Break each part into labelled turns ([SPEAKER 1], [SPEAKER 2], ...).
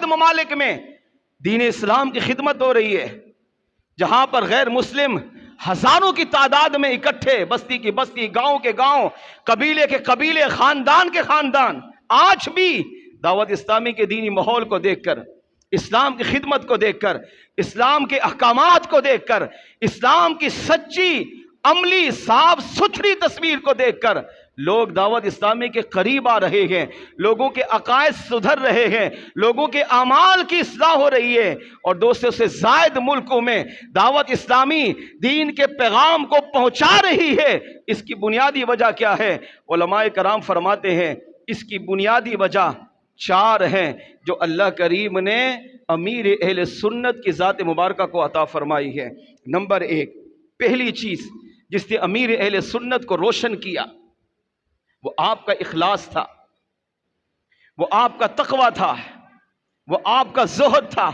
[SPEAKER 1] ممالک میں دین اسلام کی خدمت ہو رہی ہے، جہاں پر غیر مسلم ہزاروں کی تعداد میں اکٹھے، بستی کی بستی، گاؤں کے گاؤں، قبیلے کے قبیلے، خاندان کے خاندان، آج بھی دعوت اسلامی کے دینی ماحول کو دیکھ کر، اسلام کی خدمت کو دیکھ کر، اسلام کے احکامات کو دیکھ کر، اسلام کی سچی عملی صاف ستھری تصویر کو دیکھ کر لوگ دعوت اسلامی کے قریب آ رہے ہیں، لوگوں کے عقائد سدھر رہے ہیں، لوگوں کے اعمال کی اصلاح ہو رہی ہے، اور 200 سے زائد ملکوں میں دعوت اسلامی دین کے پیغام کو پہنچا رہی ہے۔ اس کی بنیادی وجہ کیا ہے؟ علماء کرام فرماتے ہیں اس کی بنیادی وجہ 4 ہیں جو اللہ کریم نے امیر اہل سنت کی ذات مبارکہ کو عطا فرمائی ہے۔ نمبر 1، پہلی چیز جس نے امیر اہل سنت کو روشن کیا وہ آپ کا اخلاص تھا، وہ آپ کا تقوی تھا، وہ آپ کا زہد تھا،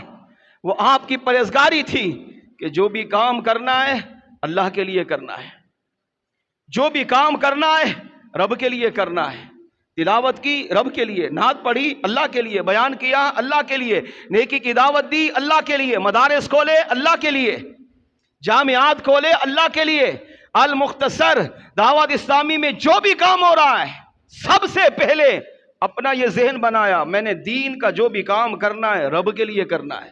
[SPEAKER 1] وہ آپ کی پرہیزگاری تھی کہ جو بھی کام کرنا ہے اللہ کے لیے کرنا ہے، جو بھی کام کرنا ہے رب کے لیے کرنا ہے۔ تلاوت کی رب کے لیے، نعت پڑھی اللہ کے لیے، بیان کیا اللہ کے لیے، نیکی کی دعوت دی اللہ کے لیے، مدارس کھولے اللہ کے لیے، جامعات کھولے اللہ کے لیے۔ المختصر دعوت اسلامی میں جو بھی کام ہو رہا ہے سب سے پہلے اپنا یہ ذہن بنایا میں نے دین کا جو بھی کام کرنا ہے رب کے لیے کرنا ہے،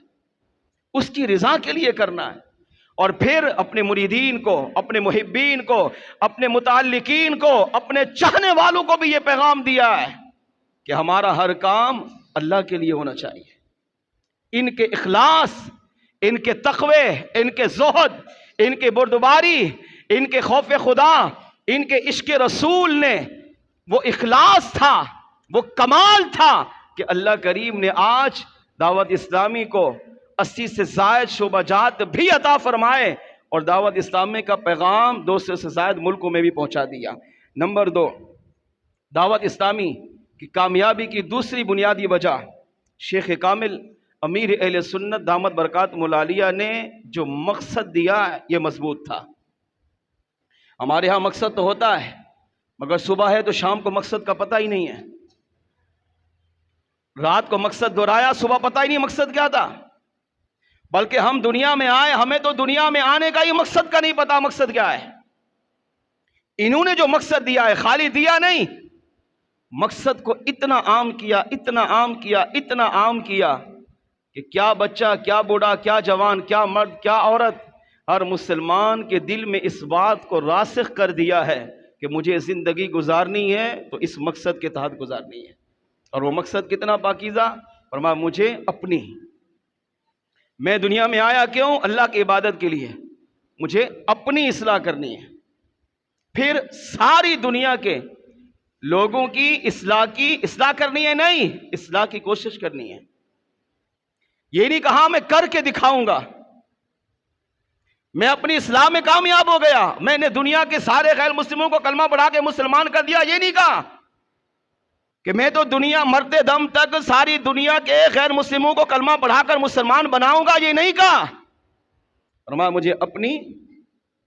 [SPEAKER 1] اس کی رضا کے لیے کرنا ہے، اور پھر اپنے مریدین کو، اپنے محبین کو، اپنے متعلقین کو، اپنے چاہنے والوں کو بھی یہ پیغام دیا ہے کہ ہمارا ہر کام اللہ کے لیے ہونا چاہیے۔ ان کے اخلاص، ان کے تقوی، ان کے زہد، ان کے بردباری، ان کے خوف خدا، ان کے عشق رسول نے وہ اخلاص تھا، وہ کمال تھا کہ اللہ کریم نے آج دعوت اسلامی کو 80 سے زائد شعبہ جات بھی عطا فرمائے اور دعوت اسلامی کا پیغام 200 سے زائد ملکوں میں بھی پہنچا دیا۔ نمبر 2، دعوت اسلامی کی کامیابی کی دوسری بنیادی وجہ شیخ کامل امیر اہل سنت دامت برکات ملالیہ نے جو مقصد دیا یہ مضبوط تھا۔ ہمارے ہاں مقصد تو ہوتا ہے مگر صبح ہے تو شام کو مقصد کا پتہ ہی نہیں ہے، رات کو مقصد دہرایا صبح پتہ ہی نہیں مقصد کیا تھا، بلکہ ہم دنیا میں آئے ہمیں تو دنیا میں آنے کا ہی مقصد کا نہیں پتا مقصد کیا ہے۔ انہوں نے جو مقصد دیا ہے خالی دیا نہیں، مقصد کو اتنا عام کیا، اتنا عام کیا، اتنا عام کیا کہ کیا بچہ، کیا بوڑھا، کیا جوان، کیا مرد، کیا عورت، ہر مسلمان کے دل میں اس بات کو راسخ کر دیا ہے کہ مجھے زندگی گزارنی ہے تو اس مقصد کے تحت گزارنی ہے۔ اور وہ مقصد کتنا پاکیزہ؟ فرمایا مجھے اپنی، میں دنیا میں آیا کیوں؟ اللہ کی عبادت کے لیے، مجھے اپنی اصلاح کرنی ہے، پھر ساری دنیا کے لوگوں کی اصلاح کرنی ہے، نہیں، اصلاح کی کوشش کرنی ہے۔ یہ نہیں کہا میں کر کے دکھاؤں گا، میں اپنی اصلاح میں کامیاب ہو گیا، میں نے دنیا کے سارے غیر مسلموں کو کلمہ پڑھا کے مسلمان کر دیا، یہ نہیں کہا کہ میں تو دنیا مرتے دم تک ساری دنیا کے غیر مسلموں کو کلمہ پڑھا کر مسلمان بناؤں گا، یہ نہیں کہا۔ فرمایا مجھے اپنی،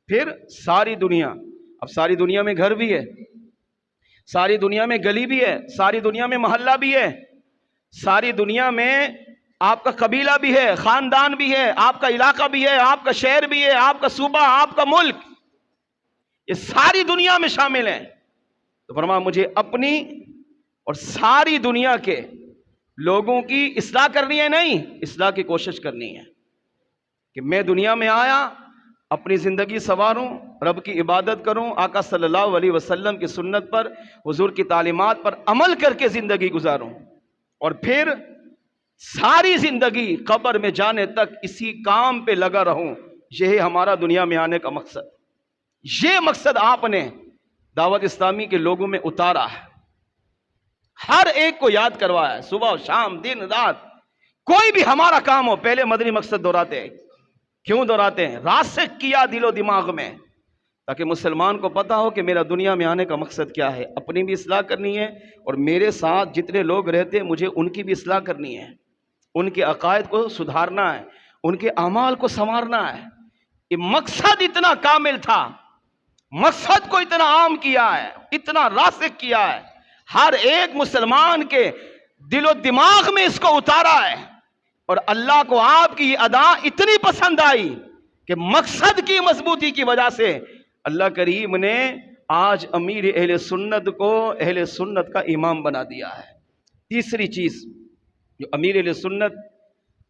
[SPEAKER 1] پھر ساری دنیا۔ اب ساری دنیا میں گھر بھی ہے، ساری دنیا میں گلی بھی ہے، ساری دنیا میں محلہ بھی ہے، ساری دنیا میں آپ کا قبیلہ بھی ہے، خاندان بھی ہے، آپ کا علاقہ بھی ہے، آپ کا شہر بھی ہے، آپ کا صوبہ، آپ کا ملک، یہ ساری دنیا میں شامل ہیں۔ تو فرمایا مجھے اپنی اور ساری دنیا کے لوگوں کی اصلاح کرنی ہے، نہیں، اصلاح کی کوشش کرنی ہے کہ میں دنیا میں آیا اپنی زندگی سنواروں، رب کی عبادت کروں، آقا صلی اللہ علیہ وسلم کی سنت پر، حضور کی تعلیمات پر عمل کر کے زندگی گزاروں، اور پھر ساری زندگی قبر میں جانے تک اسی کام پہ لگا رہوں۔ یہ ہے ہمارا دنیا میں آنے کا مقصد۔ یہ مقصد آپ نے دعوت اسلامی کے لوگوں میں اتارا ہے، ہر ایک کو یاد کروایا ہے، صبح شام دن رات، کوئی بھی ہمارا کام ہو پہلے مدنی مقصد دہراتے ہیں۔ کیوں دہراتے ہیں؟ راسخ کیا دل و دماغ میں، تاکہ مسلمان کو پتا ہو کہ میرا دنیا میں آنے کا مقصد کیا ہے، اپنی بھی اصلاح کرنی ہے اور میرے ساتھ جتنے لوگ رہتے ہیں مجھے ان کی بھی اصلاح کرنی ہے، ان کے عقائد کو سدھارنا ہے، ان کے اعمال کو سنوارنا ہے۔ یہ مقصد اتنا کامل تھا، مقصد کو اتنا عام کیا ہے، اتنا راسخ کیا ہے، ہر ایک مسلمان کے دل و دماغ میں اس کو اتارا ہے اور اللہ کو آپ کی یہ ادا اتنی پسند آئی کہ مقصد کی مضبوطی کی وجہ سے اللہ کریم نے آج امیر اہل سنت کو اہل سنت کا امام بنا دیا ہے۔ تیسری چیز جو امیر اہل سنت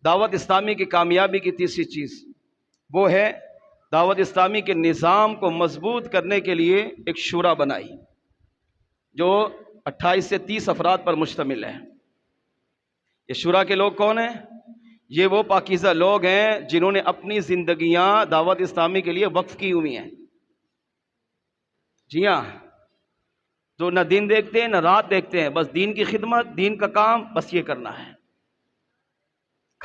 [SPEAKER 1] دعوت اسلامی کی کامیابی کی تیسری چیز وہ ہے دعوت اسلامی کے نظام کو مضبوط کرنے کے لیے ایک شورا بنائی جو 28 سے 30 افراد پر مشتمل ہے۔ یہ شورا کے لوگ کون ہیں؟ یہ وہ پاکیزہ لوگ ہیں جنہوں نے اپنی زندگیاں دعوت اسلامی کے لیے وقف کی ہوئی ہیں۔ جی ہاں، جو نہ دن دیکھتے ہیں نہ رات دیکھتے ہیں، بس دین کی خدمت، دین کا کام، بس یہ کرنا ہے۔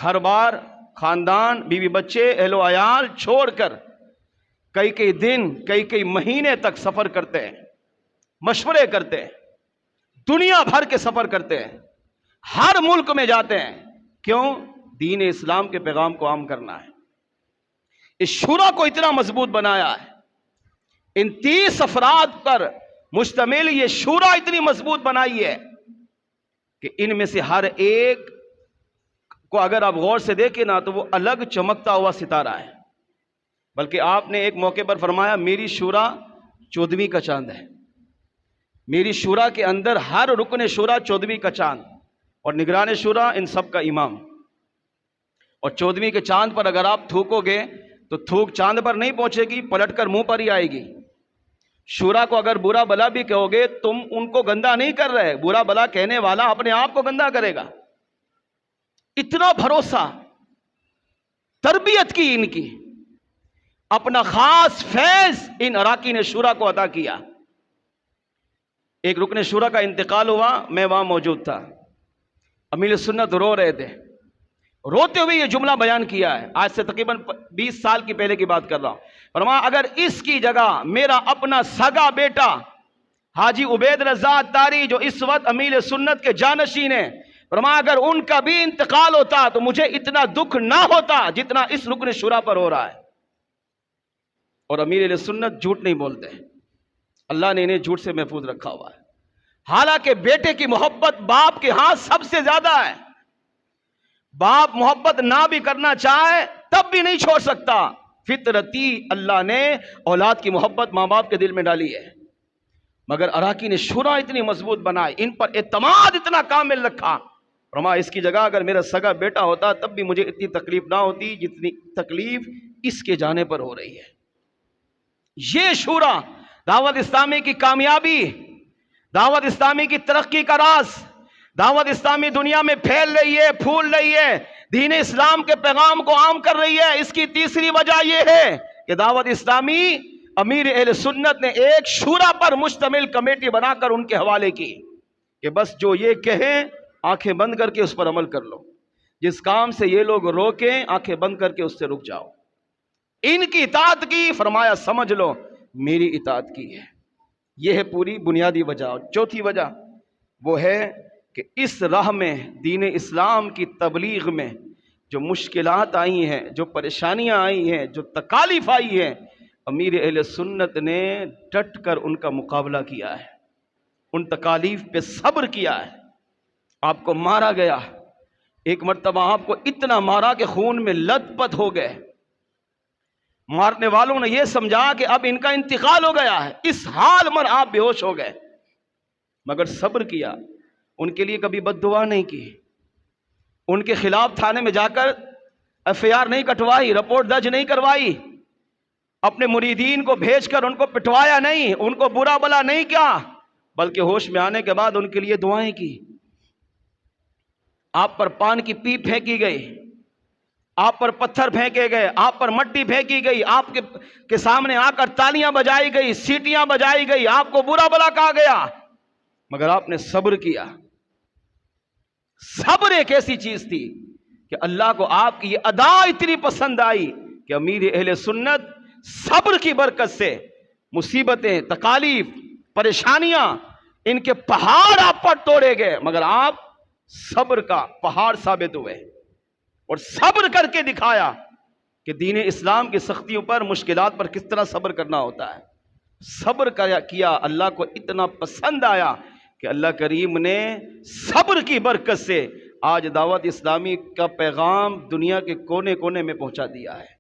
[SPEAKER 1] گھر بار، خاندان، بیوی بچے، اہل و عیال چھوڑ کر کئی دن، کئی مہینے تک سفر کرتے ہیں، مشورے کرتے ہیں، دنیا بھر کے سفر کرتے ہیں، ہر ملک میں جاتے ہیں۔ کیوں؟ دین اسلام کے پیغام کو عام کرنا ہے۔ اس شورا کو اتنا مضبوط بنایا ہے، ان 30 افراد پر مشتمل یہ شورا اتنی مضبوط بنائی ہے کہ ان میں سے ہر ایک کو اگر آپ غور سے دیکھیں نا تو وہ الگ چمکتا ہوا ستارہ ہے۔ بلکہ آپ نے ایک موقع پر فرمایا میری شورا 14ویں کا چاند ہے۔ میری شورا کے اندر ہر رکن شورا 14ویں کا چاند اور نگران شورا ان سب کا امام۔ اور 14ویں کے چاند پر اگر آپ تھوکو گے تو تھوک چاند پر نہیں پہنچے گی، پلٹ کر منہ پر ہی آئے گی۔ شورا کو اگر برا بلا بھی کہو گے تم ان کو گندا نہیں کر رہے، برا بلا کہنے والا اپنے آپ کو گندا کرے گا۔ اتنا بھروسہ، تربیت کی ان کی، اپنا خاص فیض ان اراکین شورا کو عطا کیا۔ ایک رکن شورا کا انتقال ہوا، میں وہاں موجود تھا۔ امیر سنت رو رہے تھے، روتے ہوئے یہ جملہ بیان کیا ہے، آج سے تقریباً 20 سال کی پہلے کی بات کر رہا ہوں۔ فرمایا اگر اس کی جگہ میرا اپنا سگا بیٹا حاجی عبید رضا اتاری جو اس وقت امیر سنت کے جانشین ہیں، فرمایا اگر ان کا بھی انتقال ہوتا تو مجھے اتنا دکھ نہ ہوتا جتنا اس رکن شورا پر ہو رہا ہے۔ اور امیر اہل سنت جھوٹ نہیں بولتے، اللہ نے انہیں جھوٹ سے محفوظ رکھا ہوا ہے۔ حالانکہ بیٹے کی محبت باپ کے ہاں سب سے زیادہ ہے، باپ محبت نہ بھی کرنا چاہے تب بھی نہیں چھوڑ سکتا۔ فطرتی اللہ نے اولاد کی محبت ماں باپ کے دل میں ڈالی ہے، مگر اراکین شورا اتنی مضبوط بنائے، ان پر اعتماد اتنا کامل رکھا۔ فرمایا اس کی جگہ اگر میرا سگا بیٹا ہوتا تب بھی مجھے اتنی تکلیف نہ ہوتی جتنی تکلیف اس کے جانے پر ہو رہی ہے۔ یہ شورا دعوت اسلامی کی کامیابی، دعوت اسلامی کی ترقی کا راز، دعوت اسلامی دنیا میں پھیل رہی ہے، پھول رہی ہے، دین اسلام کے پیغام کو عام کر رہی ہے۔ اس کی تیسری وجہ یہ ہے کہ دعوت اسلامی امیر اہل سنت نے ایک شورا پر مشتمل کمیٹی بنا کر ان کے حوالے کی کہ بس جو یہ کہیں آنکھیں بند کر کے اس پر عمل کر لو، جس کام سے یہ لوگ روکیں آنکھیں بند کر کے اس سے رک جاؤ۔ ان کی اطاعت کی، فرمایا سمجھ لو میری اطاعت کی ہے۔ یہ ہے پوری بنیادی وجہ۔ اور چوتھی وجہ وہ ہے کہ اس راہ میں دین اسلام کی تبلیغ میں جو مشکلات آئی ہیں، جو پریشانیاں آئی ہیں، جو تکالیف آئی ہیں، امیر اہل سنت نے ڈٹ کر ان کا مقابلہ کیا ہے، ان تکالیف پہ صبر کیا ہے۔ آپ کو مارا گیا، ایک مرتبہ آپ کو اتنا مارا کہ خون میں لت پت ہو گئے، مارنے والوں نے یہ سمجھا کہ اب ان کا انتقال ہو گیا ہے، اس حال میں آپ بے ہوش ہو گئے، مگر صبر کیا، ان کے لیے کبھی بد دعا نہیں کی، ان کے خلاف تھانے میں جا کر FIR نہیں کٹوائی، رپورٹ درج نہیں کروائی، اپنے مریدین کو بھیج کر ان کو پٹوایا نہیں، ان کو برا بلا نہیں کیا، بلکہ ہوش میں آنے کے بعد ان کے لیے دعائیں کی۔ آپ پر پان کی پیپ پھینکی گئی، آپ پر پتھر پھینکے گئے، آپ پر مٹی پھینکی گئی، آپ کے سامنے آ کر تالیاں بجائی گئی، سیٹیاں بجائی گئی، آپ کو برا بلا کہا گیا، مگر آپ نے صبر کیا۔ صبر ایک ایسی چیز تھی کہ اللہ کو آپ کی یہ ادا اتنی پسند آئی کہ امیر اہل سنت صبر کی برکت سے مصیبتیں، تکالیف، پریشانیاں، ان کے پہاڑ آپ پر توڑے گئے، مگر آپ صبر کا پہاڑ ثابت ہوئے اور صبر کر کے دکھایا کہ دین اسلام کی سختیوں پر، مشکلات پر کس طرح صبر کرنا ہوتا ہے۔ صبر کیا، اللہ کو اتنا پسند آیا کہ اللہ کریم نے صبر کی برکت سے آج دعوت اسلامی کا پیغام دنیا کے کونے کونے میں پہنچا دیا ہے۔